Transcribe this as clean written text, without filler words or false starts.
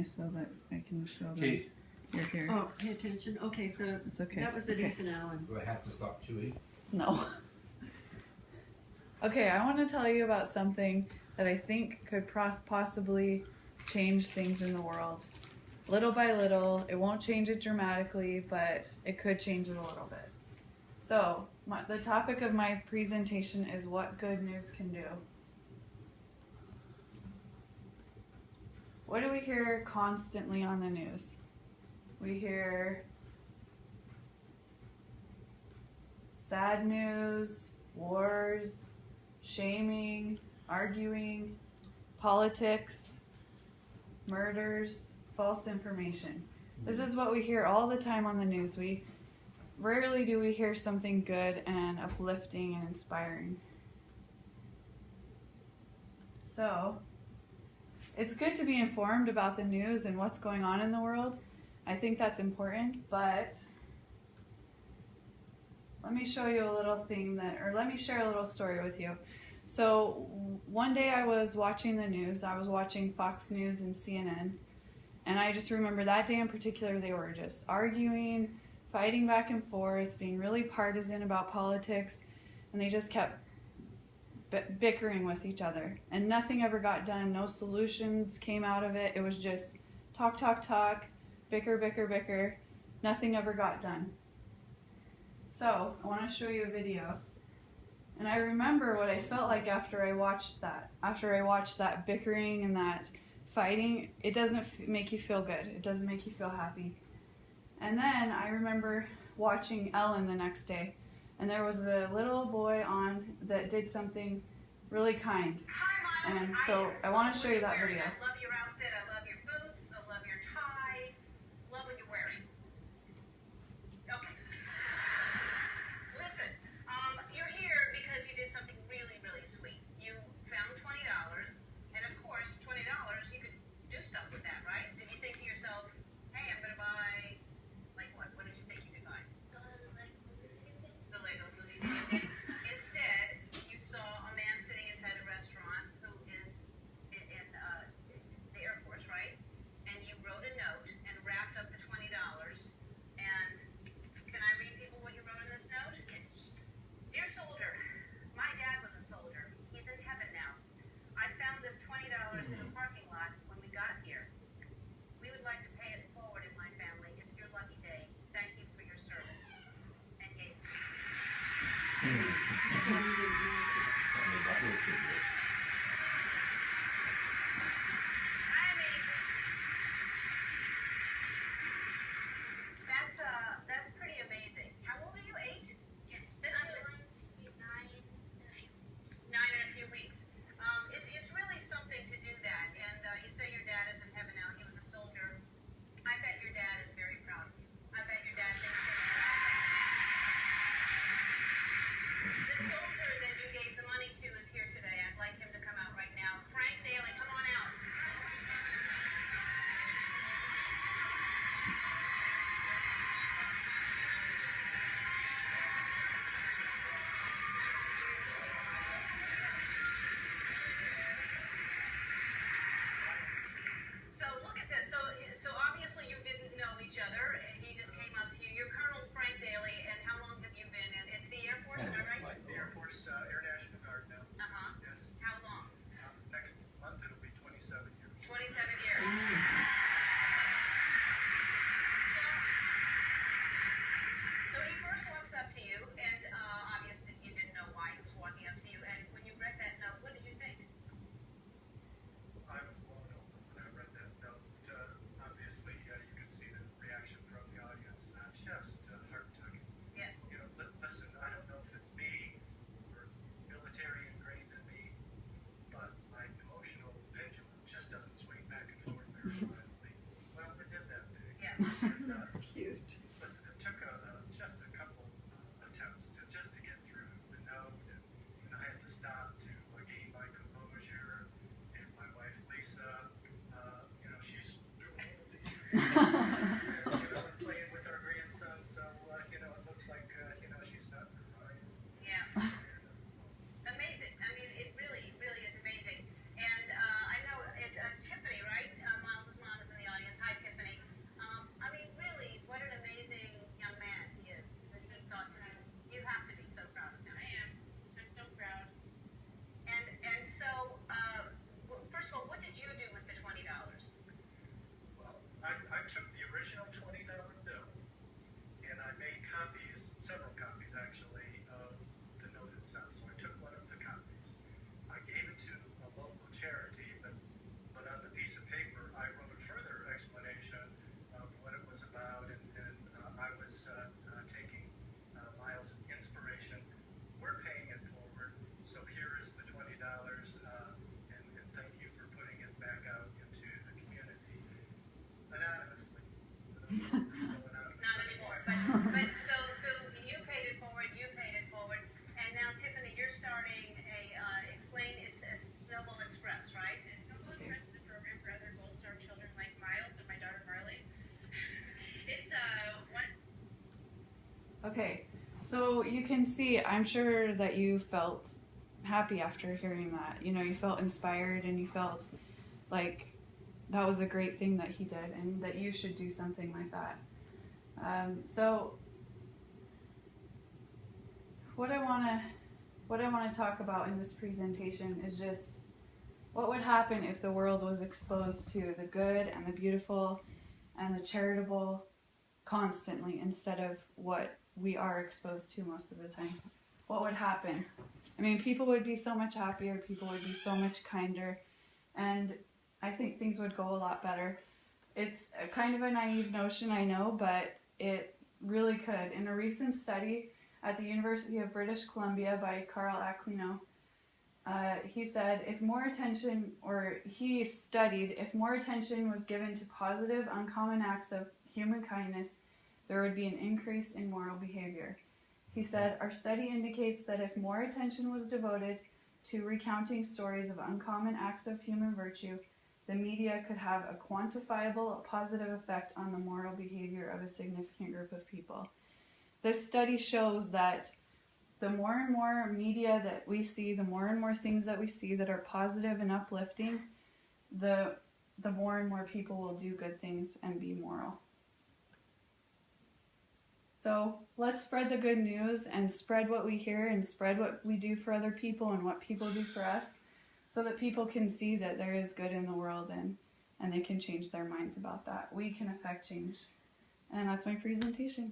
way so that I can show them. Okay. You're here. Oh, pay attention. Okay, so It's okay. that was at Ethan Allen. Do I have to stop chewing? No. Okay, I want to tell you about something that I think could possibly change things in the world. Little by little, it won't change it dramatically, but it could change it a little bit. So, the topic of my presentation is what good news can do. What do we hear constantly on the news? We hear sad news, wars, shaming, arguing, politics, murders, false information. This is what we hear all the time on the news. Rarely do we hear something good and uplifting and inspiring. So, it's good to be informed about the news and what's going on in the world. I think that's important, but let me show you a little thing let me share a little story with you. So, one day I was watching the news. I was watching Fox News and CNN, and I just remember that day in particular they were just arguing, fighting back and forth, being really partisan about politics, and they just kept bickering with each other. And nothing ever got done. No solutions came out of it. It was just talk, talk, talk, bicker, bicker, bicker. Nothing ever got done. So, I want to show you a video. And I remember what I felt like after I watched that. After I watched that bickering and that fighting, it doesn't make you feel good. It doesn't make you feel happy. And then I remember watching Ellen the next day, and there was a little boy on that did something really kind. And so I want to show you that video. I love your outfit, I love your boots, I love your tie, love what you're wearing. Okay. Listen, you're here because you did something really, really sweet. You found $20, and of course, $20, you could do stuff with that, right? Did you think to yourself, hey, I'm going to buy... What did you think you could buy? The Lego movie. Instead, you saw a man sitting inside a restaurant who is in the Air Force, right? And you wrote a note and wrapped up the $20. And can I read people what you wrote in this note? Dear soldier, my dad was a soldier. He's in heaven now. I found this $20 in a parking lot when we got here. We would like to pay it forward in my family. It's your lucky day. Thank you for your service. And Gabe. I mean, that's pretty amazing. How old are you? 8? Yes. I'm going to be 9 in a few weeks. 9 in a few weeks. It's really something to do that. And you say your dad is in heaven now. He was a soldier. I bet your dad is very proud of you. I bet your dad thinks you're proud of him. The soldier that you gave the money to is here today. I'd like him to come out right now. Frank Daly, come on out. So look at this. So obviously you didn't know each other. He just came up to you. You're Colonel Frank Daly, and how long have you been in? It's the Air Force, am I right? It's the Air Force Air National Guard now. Uh-huh. Yes. How long? Next month it'll be 27 years. 27 years. So he first walks up to you, and obviously you didn't know why he was walking up to you. And when you read that note, what did you think? I was blown over when I read that note. Obviously, you could see the reaction from the audience. Just heart-tugging. Yeah. You know, listen, I don't know if it's me or military ingrained in me, but my emotional pendulum just doesn't swing back and forth very violently. Well, it did that day. Yeah. And, Cute. listen, it took just a couple attempts to get through the note, and I had to stop to gain my composure. And my wife Lisa, she's through all of the we're playing with our grandson, so it looks like she's not crying. Yeah. Amazing. I mean, it really, really is amazing. And I know it's Tiffany, right? Miles' mom is in the audience. Okay, so you can see, I'm sure that you felt happy after hearing that. You know, you felt inspired and you felt like that was a great thing that he did and that you should do something like that. So what I want to talk about in this presentation is just what would happen if the world was exposed to the good and the beautiful and the charitable constantly instead of what we are exposed to most of the time. What would happen? I mean, people would be so much happier, people would be so much kinder, and I think things would go a lot better. It's a kind of a naive notion, I know, but it really could. In a recent study at the University of British Columbia by Carl Aquino, he said if more attention was given to positive, uncommon acts of human kindness, there would be an increase in moral behavior. He said, our study indicates that if more attention was devoted to recounting stories of uncommon acts of human virtue, the media could have a quantifiable positive effect on the moral behavior of a significant group of people. This study shows that the more and more media that we see, the more and more things that we see that are positive and uplifting, the more and more people will do good things and be moral. So let's spread the good news and spread what we hear and spread what we do for other people and what people do for us so that people can see that there is good in the world and they can change their minds about that. We can affect change. And that's my presentation.